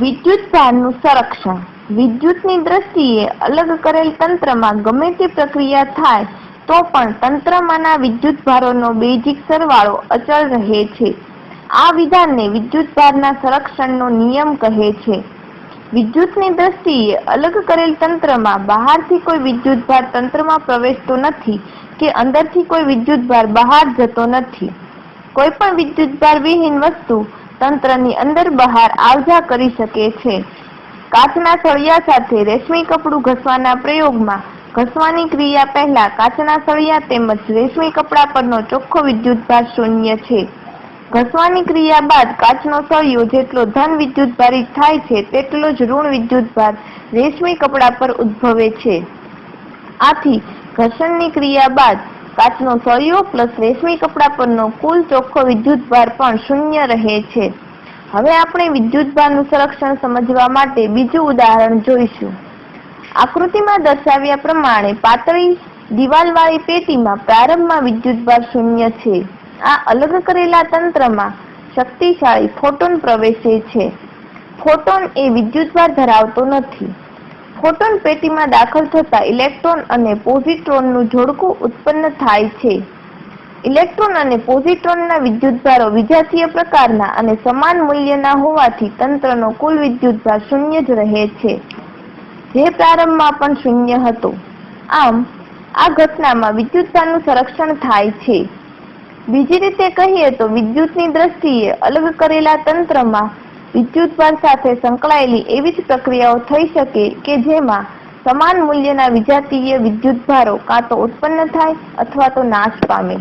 વિદ્યુત ભારનું સંરક્ષણ. વિદ્યુતની દ્રષ્ટિએ અલગ કરેલ તંત્રમાં ગમે તે પ્રક્રિયા થાય તો પણ તંત્રમાંના વિદ્યુત ભારોનો બેઝિક સરવાળો અચળ રહે છે. આ વિધાનને વિદ્યુત ભારના સંરક્ષણનો નિયમ કહે છે. વિદ્યુતની દ્રષ્ટિએ અલગ કરેલ તંત્રમાં બહારથી કોઈ વિદ્યુત ભાર તંત્રમાં પ્રવેશતો નથી કે અંદરથી કોઈ વિદ્યુત ભાર બહાર જતો નથી. કોઈ પણ વિદ્યુત ભાર વિહીન વસ્તુ તંત્રની અંદર બહાર આવજા કરી શકે છે. કાચના સળિયા સાથે રેશમી કપડું ઘસવાના પ્રયોગમાં ઘસવાની ક્રિયા પહેલા કાચના સળિયા તેમજ રેશમી કપડા પરનો ચોખ્ખો વિદ્યુત ભાર શૂન્ય છે. ઘસવાની ક્રિયા બાદ કાચનો સળિયો જેટલો ધન વિદ્યુત ભારિત થાય છે તેટલો જ ઋણ વિદ્યુત ભાર રેશમી કપડા પર ઉદ્ભવે છે. આથી ઘર્ષણની ક્રિયા બાદ કાચનો સળિયો પ્લસ રેશમી કપડા પરનો કુલ ચોખ્ખો વિદ્યુત ભાર પણ શૂન્ય રહે છે. હવે આપણે વિદ્યુત ભારનું સંરક્ષણ સમજવા માટે બીજું ઉદાહરણ જોઈશું. આકૃતિમાં દર્શાવ્યા પ્રમાણે પાતળી દિવાલવાળી પેટીમાં પ્રારંભમાં વિદ્યુત ભાર શૂન્ય છે. આ અલગ કરેલા તંત્રમાં શક્તિશાળી ફોટોન પ્રવેશે છે. ફોટોન એ વિદ્યુત ભાર ધરાવતો નથી. ફોટોન પેટીમાં દાખલ થતા ઇલેક્ટ્રોન અને પોઝિટ્રોનનું જોડકું ઉત્પન્ન થાય છે. ઇલેક્ટ્રોન અને પોઝિટ્રોનના વિદ્યુત ભારો વિજાતીય પ્રકારના અને સમાન મૂલ્યના હોવાથી તંત્રનો કુલ વિદ્યુત ભાર શૂન્ય જ રહે છે, જે પ્રારંભમાં પણ શૂન્ય હતો. આમ આ ઘટનામાં વિદ્યુત ભારનું સંરક્ષણ થાય છે. બીજી રીતે કહીએ તો વિદ્યુતની દ્રષ્ટિએ અલગ કરેલા તંત્રમાં વિદ્યુત ભાર સાથે સંકળાયેલી એવી જ પ્રક્રિયાઓ થઈ શકે કે જેમાં સમાન મૂલ્યના વિજાતીય વિદ્યુત ભારો કાં તો ઉત્પન્ન થાય અથવા તો નાશ પામે.